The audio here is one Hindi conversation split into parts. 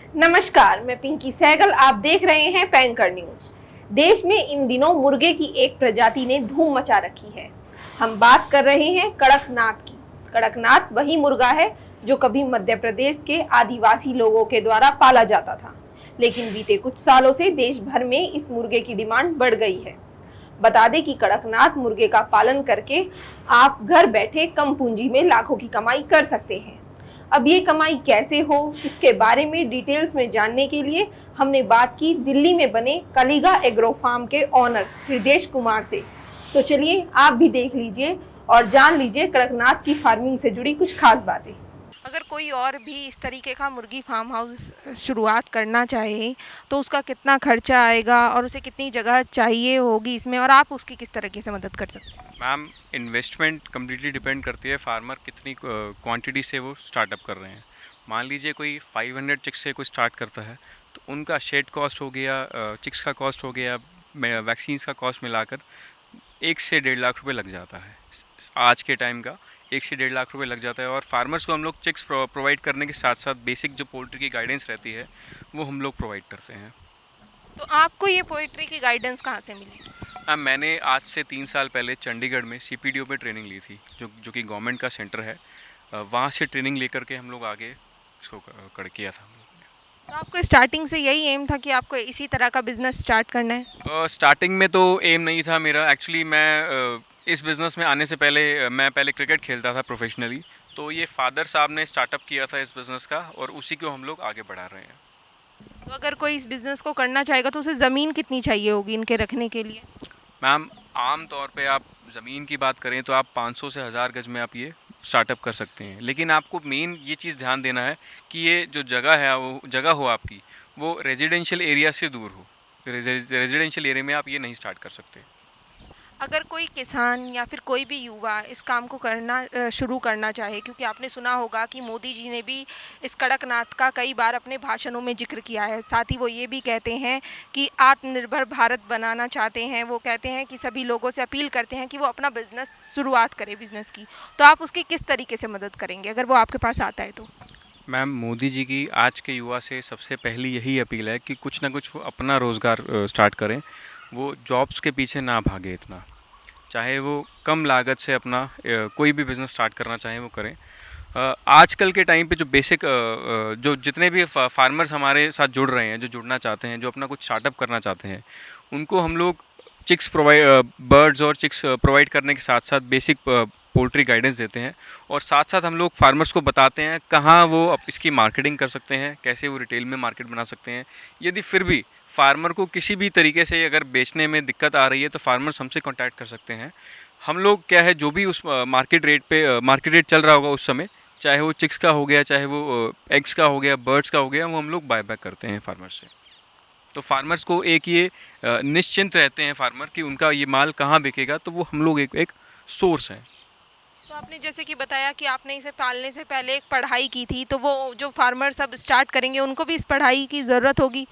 नमस्कार, मैं पिंकी सहगल। आप देख रहे हैं पैंकर न्यूज। देश में इन दिनों मुर्गे की एक प्रजाति ने धूम मचा रखी है। हम बात कर रहे हैं कड़कनाथ की। कड़कनाथ वही मुर्गा है जो कभी मध्य प्रदेश के आदिवासी लोगों के द्वारा पाला जाता था, लेकिन बीते कुछ सालों से देश भर में इस मुर्गे की डिमांड बढ़ गई है। बता दें कि कड़कनाथ मुर्गे का पालन करके आप घर बैठे कम पूंजी में लाखों की कमाई कर सकते हैं। अब ये कमाई कैसे हो, इसके बारे में डिटेल्स में जानने के लिए हमने बात की दिल्ली में बने कलिगा एग्रो फार्म के ऑनर हृदेश कुमार से। तो चलिए आप भी देख लीजिए और जान लीजिए कड़कनाथ की फार्मिंग से जुड़ी कुछ खास बातें। अगर कोई और भी इस तरीके का मुर्गी फार्म हाउस शुरुआत करना चाहे तो उसका कितना खर्चा आएगा और उसे कितनी जगह चाहिए होगी इसमें, और आप उसकी किस तरीके से मदद कर सकते हैं? मैम, इन्वेस्टमेंट कम्प्लीटली डिपेंड करती है फार्मर कितनी क्वांटिटी से वो स्टार्टअप कर रहे हैं। मान लीजिए कोई 500 चिक्स से कोई स्टार्ट करता है तो उनका शेड कॉस्ट हो गया, चिक्स का कॉस्ट हो गया, वैक्सीन्स का कॉस्ट मिलाकर 1 से 1.5 लाख रुपए लग जाता है। आज के टाइम का 1 से 1.5 लाख रुपए लग जाता है। और फार्मर्स को हम लोग चिक्स प्रोवाइड करने के साथ साथ बेसिक जो पोल्ट्री की गाइडेंस रहती है वो हम लोग प्रोवाइड करते हैं। तो आपको ये पोइट्री की गाइडेंस कहाँ से मिली? मैम, मैंने आज से 3 साल पहले चंडीगढ़ में CPDO में ट्रेनिंग ली थी, जो कि गवर्नमेंट का सेंटर है। वहाँ से ट्रेनिंग लेकर के हम लोग आगे इसको कर किया था हम लोग ने। तो आपको स्टार्टिंग से यही एम था कि आपको इसी तरह का बिजनेस स्टार्ट करना है? स्टार्टिंग में तो एम नहीं था मेरा। एक्चुअली मैं इस बिज़नेस में आने से पहले मैं पहले क्रिकेट खेलता था प्रोफेशनली। तो ये फादर साहब ने स्टार्टअप किया था इस बिज़नेस का और उसी को हम लोग आगे बढ़ा रहे हैं। तो अगर कोई इस बिजनेस को करना चाहेगा तो उसे ज़मीन कितनी चाहिए होगी इनके रखने के लिए? मैम, आम तौर पे आप ज़मीन की बात करें तो आप 500 से 1000 गज में आप ये स्टार्टअप कर सकते हैं। लेकिन आपको मेन ये चीज़ ध्यान देना है कि ये जो जगह है वो जगह हो आपकी वो रेजिडेंशियल एरिया से दूर हो। रेजिडेंशियल एरिया में आप ये नहीं स्टार्ट कर सकते। अगर कोई किसान या फिर कोई भी युवा इस काम को करना शुरू करना चाहे, क्योंकि आपने सुना होगा कि मोदी जी ने भी इस कड़कनाथ का कई बार अपने भाषणों में जिक्र किया है। साथ ही वो ये भी कहते हैं कि आत्मनिर्भर भारत बनाना चाहते हैं। वो कहते हैं कि सभी लोगों से अपील करते हैं कि वो अपना बिजनेस शुरुआत करें बिजनेस की। तो आप उसकी किस तरीके से मदद करेंगे अगर वो आपके पास आता है तो? मैम, मोदी जी की आज के युवा से सबसे पहली यही अपील है कि कुछ ना कुछ वो अपना रोज़गार स्टार्ट करें। वो जॉब्स के पीछे ना भागे इतना। चाहे वो कम लागत से अपना कोई भी बिज़नेस स्टार्ट करना चाहें वो करें। आजकल के टाइम पे जो बेसिक जो जितने भी फार्मर्स हमारे साथ जुड़ रहे हैं, जो जुड़ना चाहते हैं, जो अपना कुछ स्टार्टअप करना चाहते हैं, उनको हम लोग चिक्स बर्ड्स और चिक्स प्रोवाइड करने के साथ साथ बेसिक पोल्ट्री गाइडेंस देते हैं। और साथ साथ हम लोग फार्मर्स को बताते हैं कहाँ वो इसकी मार्केटिंग कर सकते हैं, कैसे वो रिटेल में मार्केट बना सकते हैं। यदि फिर भी फार्मर को किसी भी तरीके से अगर बेचने में दिक्कत आ रही है तो फार्मर्स हमसे कांटेक्ट कर सकते हैं। हम लोग क्या है, जो भी उस मार्केट रेट चल रहा होगा उस समय, चाहे वो चिक्स का हो गया, चाहे वो एग्स का हो गया, बर्ड्स का हो गया, वो हम लोग बाय बैक करते हैं फार्मर्स से। तो फार्मर्स को एक ये निश्चिंत रहते हैं फार्मर कि उनका ये माल कहाँ बिकेगा, तो वो हम लोग एक सोर्स हैं। तो आपने जैसे कि बताया कि आपने इसे पालने से पहले एक पढ़ाई की थी, तो वो जो फार्मर सब स्टार्ट करेंगे उनको भी इस पढ़ाई की ज़रूरत होगी?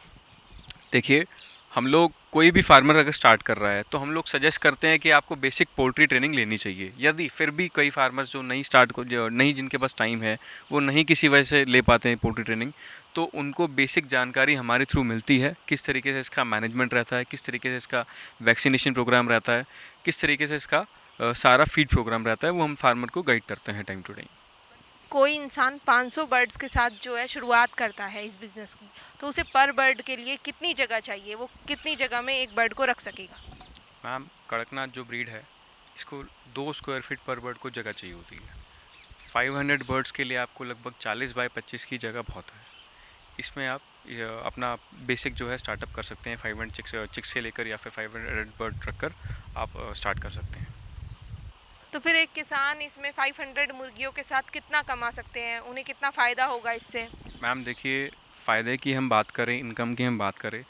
देखिए, हम लोग कोई भी फार्मर अगर स्टार्ट कर रहा है तो हम लोग सजेस्ट करते हैं कि आपको बेसिक पोल्ट्री ट्रेनिंग लेनी चाहिए। यदि फिर भी कई फार्मर्स जो नहीं स्टार्ट को जो नहीं जिनके पास टाइम है, वो नहीं किसी वजह से ले पाते हैं पोल्ट्री ट्रेनिंग, तो उनको बेसिक जानकारी हमारे थ्रू मिलती है। किस तरीके से इसका मैनेजमेंट रहता है, किस तरीके से इसका वैक्सीनेशन प्रोग्राम रहता है, किस तरीके से इसका सारा फीड प्रोग्राम रहता है, वो हम फार्मर को गाइड करते हैं टाइम टू टाइम। कोई इंसान 500 बर्ड्स के साथ जो है शुरुआत करता है इस बिज़नेस की, तो उसे पर बर्ड के लिए कितनी जगह चाहिए? वो कितनी जगह में एक बर्ड को रख सकेगा? मैम, कड़कनाथ जो ब्रीड है, इसको 2 स्क्वायर फीट पर बर्ड को जगह चाहिए होती है। 500 बर्ड्स के लिए आपको लगभग 40 बाय 25 की जगह बहुत है। इसमें आप अपना बेसिक जो है स्टार्टअप कर सकते हैं। 500 चिक्स से लेकर या फिर 500 बर्ड रखकर आप स्टार्ट कर सकते हैं। तो फिर एक किसान इसमें 500 मुर्गियों के साथ कितना कमा सकते हैं? उन्हें कितना फ़ायदा होगा इससे? मैम देखिए, फ़ायदे की हम बात करें, इनकम की हम बात करें,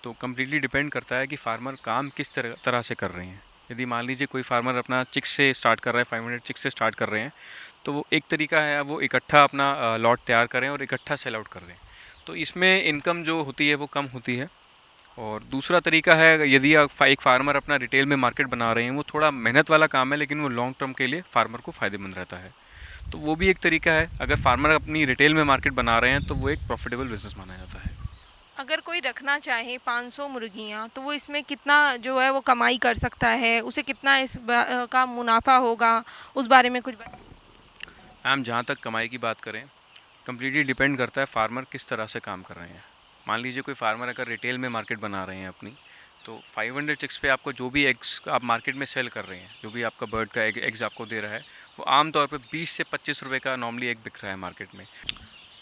तो कम्प्लीटली डिपेंड करता है कि फार्मर काम किस तरह से कर रहे हैं। यदि मान लीजिए कोई फार्मर अपना चिक्स से स्टार्ट कर रहा है, 500 चिक्स से स्टार्ट कर रहे हैं, तो वो एक तरीका है वो इकट्ठा अपना लॉट तैयार करें और इकट्ठा सेल आउट कर दें। तो इसमें इनकम जो होती है वो कम होती है। और दूसरा तरीका है, यदि आप एक फार्मर अपना रिटेल में मार्केट बना रहे हैं, वो थोड़ा मेहनत वाला काम है, लेकिन वो लॉन्ग टर्म के लिए फार्मर को फ़ायदेमंद रहता है। तो वो भी एक तरीका है। अगर फार्मर अपनी रिटेल में मार्केट बना रहे हैं तो वो एक प्रॉफिटेबल बिजनेस माना जाता है। अगर कोई रखना चाहे 500 मुर्गियाँ तो वो इसमें कितना जो है वो कमाई कर सकता है, उसे कितना का मुनाफा होगा, उस बारे में कुछ बताइए। मैम, जहाँ तक कमाई की बात करें, कम्प्लीटली डिपेंड करता है फार्मर किस तरह से काम कर रहे हैं। मान लीजिए कोई फार्मर अगर रिटेल में मार्केट बना रहे हैं अपनी, तो 500 चिक्स पे आपको जो भी एग्स आप मार्केट में सेल कर रहे हैं, जो भी आपका बर्ड का एग्स आपको दे रहा है, वो आमतौर पे 20 से 25 रुपए का नॉर्मली एग बिक रहा है मार्केट में।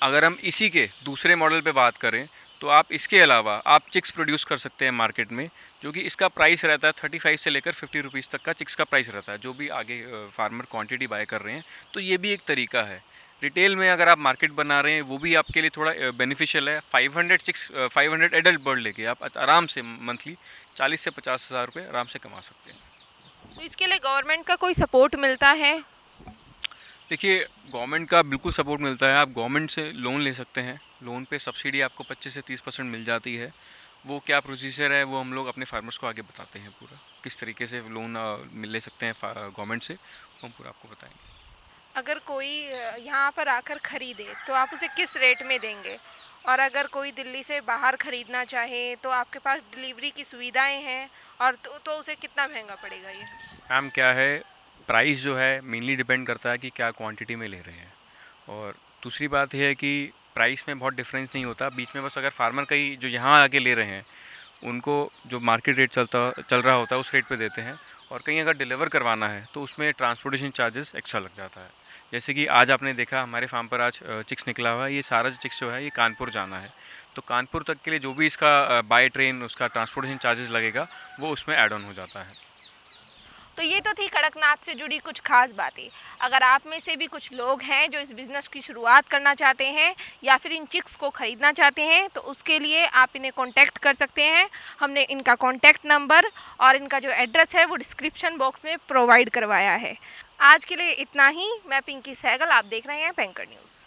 अगर हम इसी के दूसरे मॉडल पे बात करें, तो आप इसके अलावा आप चिक्स प्रोड्यूस कर सकते हैं मार्केट में, जो कि इसका प्राइस रहता है 35 से लेकर 50 रुपीज़ तक का चिक्स का प्राइस रहता है, जो भी आगे फार्मर क्वांटिटी बाय कर रहे हैं। तो ये भी एक तरीका है। रिटेल में अगर आप मार्केट बना रहे हैं, वो भी आपके लिए थोड़ा बेनिफिशियल है। 500 एडल्ट बर्ड लेके आप आराम से मंथली 40 से 50 हज़ार रुपये आराम से कमा सकते हैं। तो इसके लिए गवर्नमेंट का कोई सपोर्ट मिलता है? देखिए, गवर्नमेंट का बिल्कुल सपोर्ट मिलता है। आप गवर्नमेंट से लोन ले सकते हैं। लोन पे सब्सिडी आपको 25 से 30% मिल जाती है। वो क्या प्रोसीजर है, वो हम लोग अपने फार्मर्स को आगे बताते हैं पूरा, किस तरीके से लोन ले सकते हैं गवर्नमेंट से, वो हम पूरा आपको बताएंगे। अगर कोई यहाँ पर आकर ख़रीदे तो आप उसे किस रेट में देंगे? और अगर कोई दिल्ली से बाहर ख़रीदना चाहे तो आपके पास डिलीवरी की सुविधाएं हैं, और तो उसे कितना महंगा पड़ेगा ये? मैम, क्या है, प्राइस जो है मेनली डिपेंड करता है कि क्या क्वांटिटी में ले रहे हैं। और दूसरी बात यह है कि प्राइस में बहुत डिफरेंस नहीं होता बीच में। बस अगर फार्मर कहीं जो यहाँ आके ले रहे हैं, उनको जो मार्केट रेट चल रहा होता है उस रेट पे देते हैं। और कहीं अगर डिलीवर करवाना है तो उसमें ट्रांसपोर्टेशन चार्जेस एक्स्ट्रा लग जाता है। जैसे कि आज आपने देखा हमारे फार्म पर आज चिक्स निकला हुआ है, ये सारा जो चिक्स जो है ये कानपुर जाना है। तो कानपुर तक के लिए जो भी इसका बाय ट्रेन उसका ट्रांसपोर्टेशन चार्जेस लगेगा, वो उसमें ऐड ऑन हो जाता है। तो ये तो थी कड़कनाथ से जुड़ी कुछ खास बातें। अगर आप में से भी कुछ लोग हैं जो इस बिज़नेस की शुरुआत करना चाहते हैं या फिर इन चिक्स को ख़रीदना चाहते हैं, तो उसके लिए आप इन्हें कांटेक्ट कर सकते हैं। हमने इनका कांटेक्ट नंबर और इनका जो एड्रेस है वो डिस्क्रिप्शन बॉक्स में प्रोवाइड करवाया है। आज के लिए इतना ही। मैं पिंकी सहगल, आप देख रहे हैं पैंकर न्यूज़।